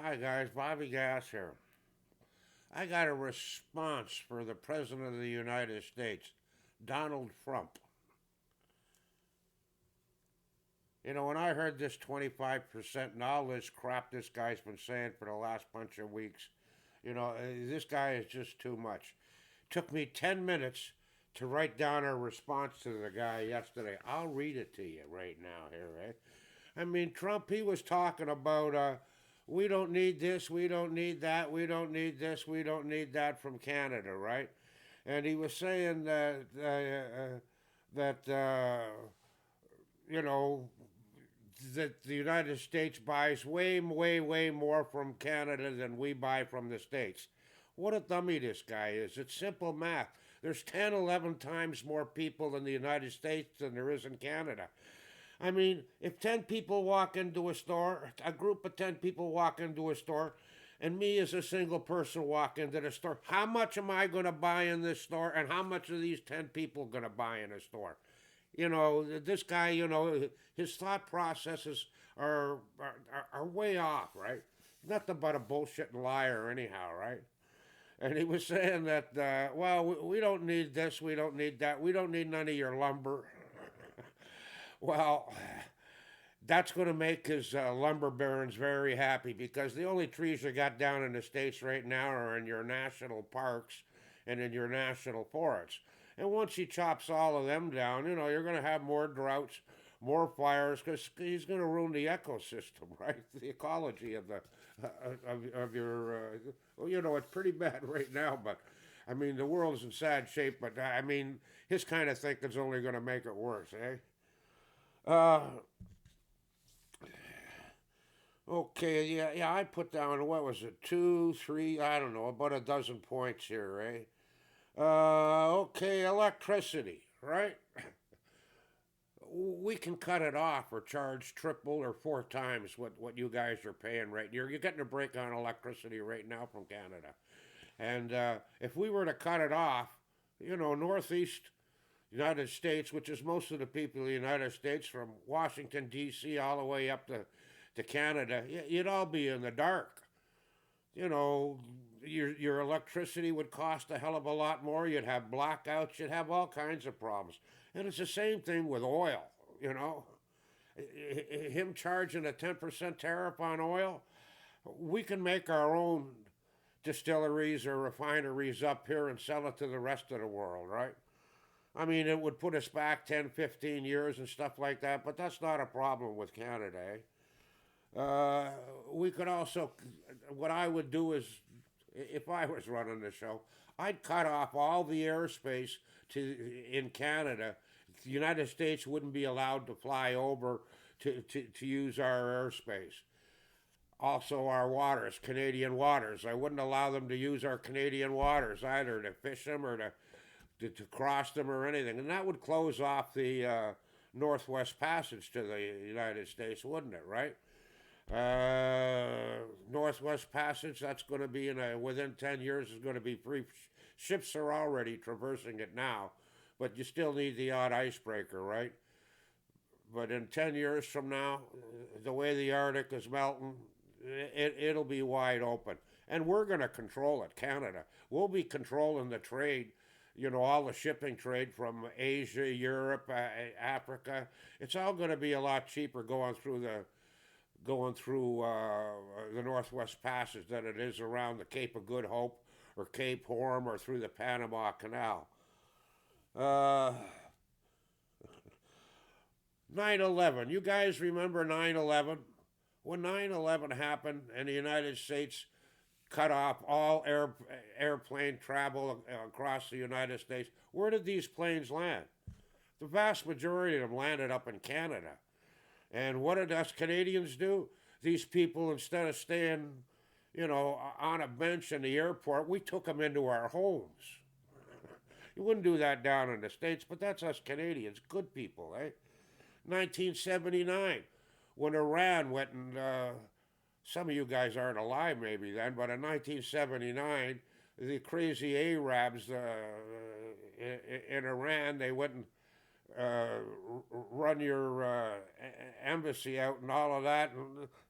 Hi guys, Bobby Gas here. I got a response for the President of the United States, Donald Trump. You know, when I heard this 25% and all this crap this guy's been saying for the last bunch of weeks, this guy is just too much. Took me 10 minutes to write down a response to the guy yesterday. I'll read it to you right now here, right? I mean, Trump, he was talking about, we don't need this, we don't need that, we don't need this, we don't need that from Canada, right? And he was saying that you know, that the United States buys way, way, way more from Canada than we buy from the States. What a dummy this guy is. It's simple math. There's 10, 11 times more people in the United States than there is in Canada. I mean, if 10 people walk into a store, a group of 10 people walk into a store, and me as a single person walk into the store, how much am I going to buy in this store, and how much are these 10 people going to buy in a store? This guy, his thought processes are way off, right? Nothing but a bullshit liar, anyhow, right? And he was saying that, well, we don't need this, we don't need that, we don't need none of your lumber. Well, that's going to make his lumber barons very happy because the only trees you got down in the States right now are in your national parks and in your national forests. And once he chops all of them down, you're going to have more droughts, more fires, because he's going to ruin the ecosystem, right? The ecology of the of your, well, it's pretty bad right now, but I mean, the world's in sad shape, but I mean, his kind of thinking's only going to make it worse, eh? Uh, Okay, yeah, I put down, what was it, two, three, I don't know, about a dozen points here, right? Okay, electricity, right? We can cut it off or charge triple or four times what you guys are paying right. You're getting a break on electricity right now from Canada. And if we were to cut it off, Northeast United States, which is most of the people of the United States from Washington, D.C., all the way up to Canada, you'd all be in the dark. You know, your electricity would cost a hell of a lot more. You'd have blackouts. You'd have all kinds of problems. And it's the same thing with oil. You know, him charging a 10% tariff on oil, we can make our own distilleries or refineries up here and sell it to the rest of the world, right? I mean, it would put us back 10, 15 years and stuff like that, but that's not a problem with Canada, eh? We could also, what I would do is, if I was running the show, I'd cut off all the airspace in Canada. The United States wouldn't be allowed to fly over to use our airspace. Also, our waters, Canadian waters. I wouldn't allow them to use our Canadian waters either to fish them or to cross them or anything. And that would close off the Northwest Passage to the United States, wouldn't it, right? Northwest Passage, that's going to be within 10 years is going to be free. Ships are already traversing it now, but you still need the odd icebreaker, right? But in 10 years from now, the way the Arctic is melting, it'll be wide open. And we're going to control it, Canada. We'll be controlling the trade, all the shipping trade from Asia, Europe, Africa. It's all going to be a lot cheaper going through the Northwest Passage than it is around the Cape of Good Hope or Cape Horn or through the Panama Canal. Uh, 9/11. You guys remember 9/11? When 9/11 happened and the United States cut off all airplane travel across the United States, where did these planes land? The vast majority of them landed up in Canada. And what did us Canadians do? These people, instead of staying, on a bench in the airport, we took them into our homes. You wouldn't do that down in the States, but that's us Canadians, good people, eh? 1979, when Iran went and, some of you guys aren't alive maybe then, but in 1979, the crazy Arabs in Iran, they went and run your embassy out and all of that.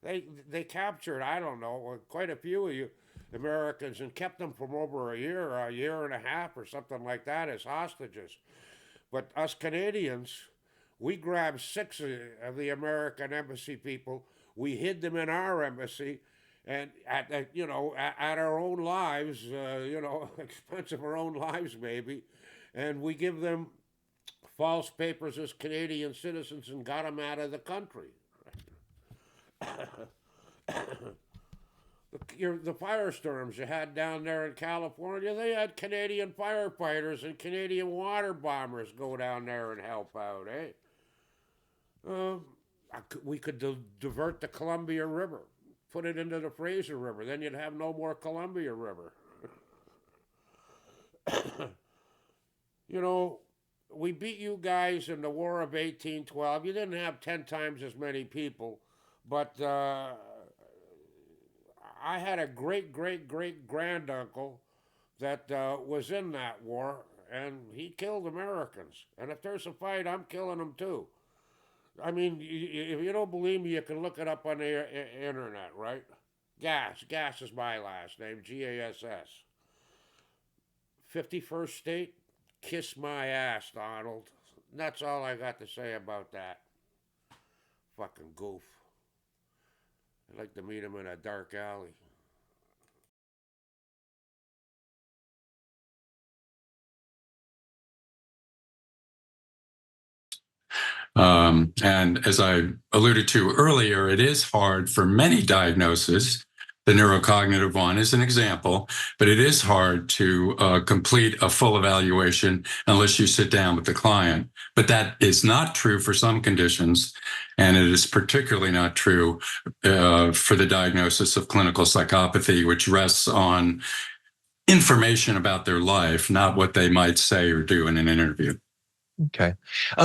And they captured, I don't know, quite a few of you Americans and kept them from over a year and a half or something like that as hostages. But us Canadians, we grabbed six of the American embassy people. We hid them in our embassy, and at our own lives, expense of our own lives maybe, and we give them false papers as Canadian citizens and got them out of the country. The firestorms you had down there in California, they had Canadian firefighters and Canadian water bombers go down there and help out, eh? We could divert the Columbia River, put it into the Fraser River, then you'd have no more Columbia River. You know, we beat you guys in the War of 1812. You didn't have 10 times as many people, but I had a great granduncle that was in that war, and he killed Americans. And if there's a fight, I'm killing them too. I mean, if you don't believe me, you can look it up on the internet, right? Gass is my last name, Gass. 51st state, kiss my ass, Donald. That's all I got to say about that. Fucking goof. I'd like to meet him in a dark alley. And as I alluded to earlier, it is hard for many diagnoses. The neurocognitive one is an example, but it is hard to complete a full evaluation unless you sit down with the client. But that is not true for some conditions, and it is particularly not true for the diagnosis of clinical psychopathy, which rests on information about their life, not what they might say or do in an interview. Okay.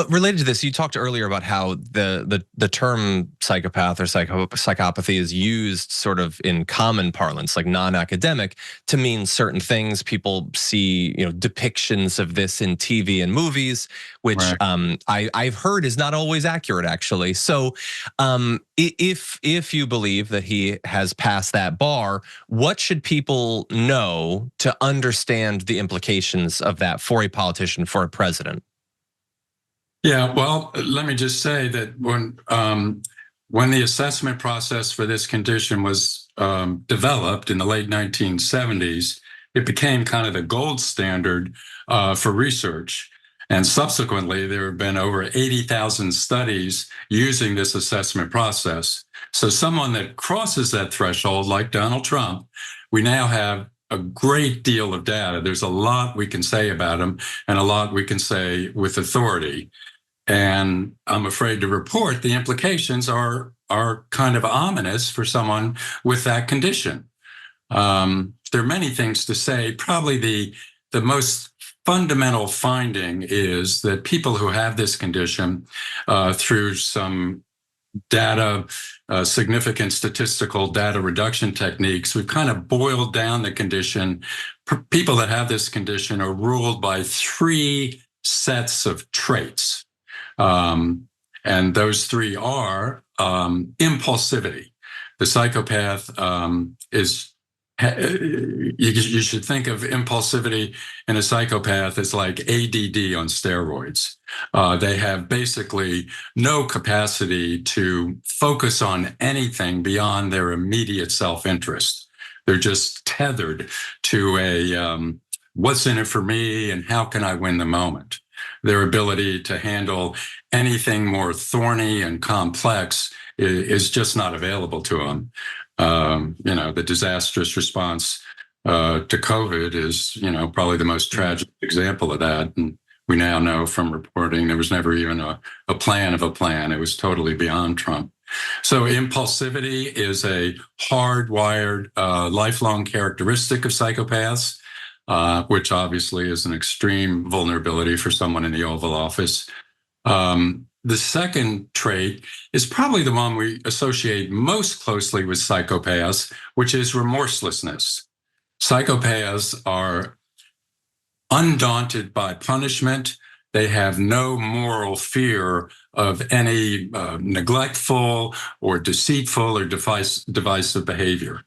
Related to this, you talked earlier about how the term psychopath or psychopathy is used sort of in common parlance, like non-academic, to mean certain things. People see, depictions of this in TV and movies, which right. I've heard is not always accurate, actually. So, if you believe that he has passed that bar, what should people know to understand the implications of that for a politician, for a president? Yeah, well, let me just say that when the assessment process for this condition was developed in the late 1970s, it became kind of the gold standard for research. And subsequently, there have been over 80,000 studies using this assessment process. So someone that crosses that threshold, like Donald Trump, we now have a great deal of data. There's a lot we can say about him and a lot we can say with authority. And I'm afraid to report the implications are kind of ominous for someone with that condition. There are many things to say. Probably the most fundamental finding is that people who have this condition, through some data, significant statistical data reduction techniques, we've kind of boiled down the condition. People that have this condition are ruled by 3 sets of traits. And those 3 are impulsivity. The psychopath you should think of impulsivity in a psychopath as like ADD on steroids. They have basically no capacity to focus on anything beyond their immediate self-interest. They're just tethered to what's in it for me and how can I win the moment. Their ability to handle anything more thorny and complex is just not available to them. The disastrous response to COVID is, probably the most tragic example of that. And we now know from reporting there was never even a plan of a plan. It was totally beyond Trump. So impulsivity is a hardwired, lifelong characteristic of psychopaths. Which obviously is an extreme vulnerability for someone in the Oval Office. The second trait is probably the one we associate most closely with psychopaths, which is remorselessness. Psychopaths are undaunted by punishment. they have no moral fear of any neglectful or deceitful or divisive behavior.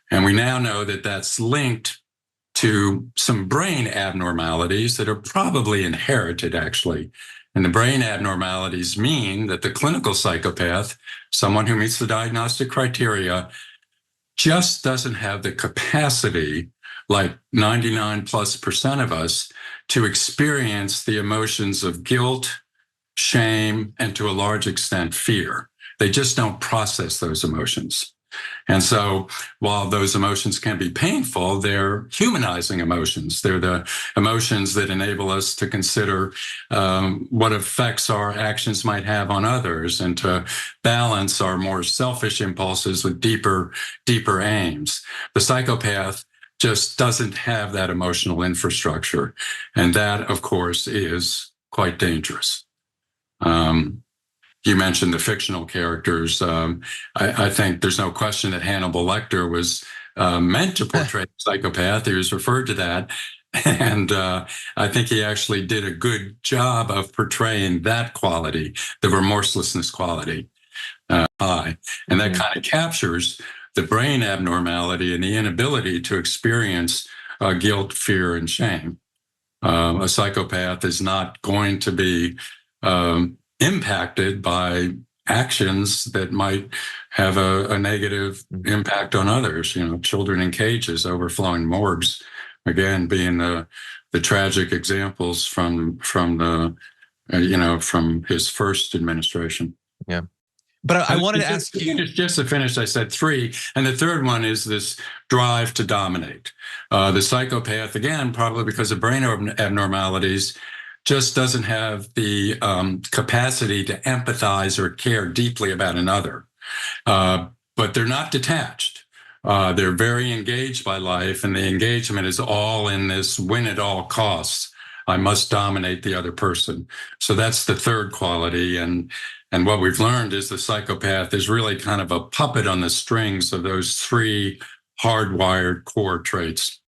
And we now know that that's linked to some brain abnormalities that are probably inherited, actually. And the brain abnormalities mean that the clinical psychopath, someone who meets the diagnostic criteria, just doesn't have the capacity, like 99+% of us, to experience the emotions of guilt, shame, and to a large extent, fear. They just don't process those emotions. And so while those emotions can be painful, they're humanizing emotions. They're the emotions that enable us to consider what effects our actions might have on others and to balance our more selfish impulses with deeper aims. The psychopath just doesn't have that emotional infrastructure. And that, of course, is quite dangerous. You mentioned the fictional characters. I think there's no question that Hannibal Lecter was meant to portray a psychopath. He was referred to that. And I think he actually did a good job of portraying that quality, the remorselessness quality. And that kind of captures the brain abnormality and the inability to experience guilt, fear, and shame. A psychopath is not going to be impacted by actions that might have a negative impact on others. You know, children in cages, overflowing morgues, again being the tragic examples from the from his first administration. Yeah. But I wanted to ask you, just to finish, I said 3. And the third one is this drive to dominate. The psychopath, again, probably because of brain abnormalities, just doesn't have the capacity to empathize or care deeply about another. But they're not detached. They're very engaged by life, and the engagement is all in this win at all costs. I must dominate the other person. So that's the third quality. And what we've learned is the psychopath is really kind of a puppet on the strings of those 3 hardwired core traits.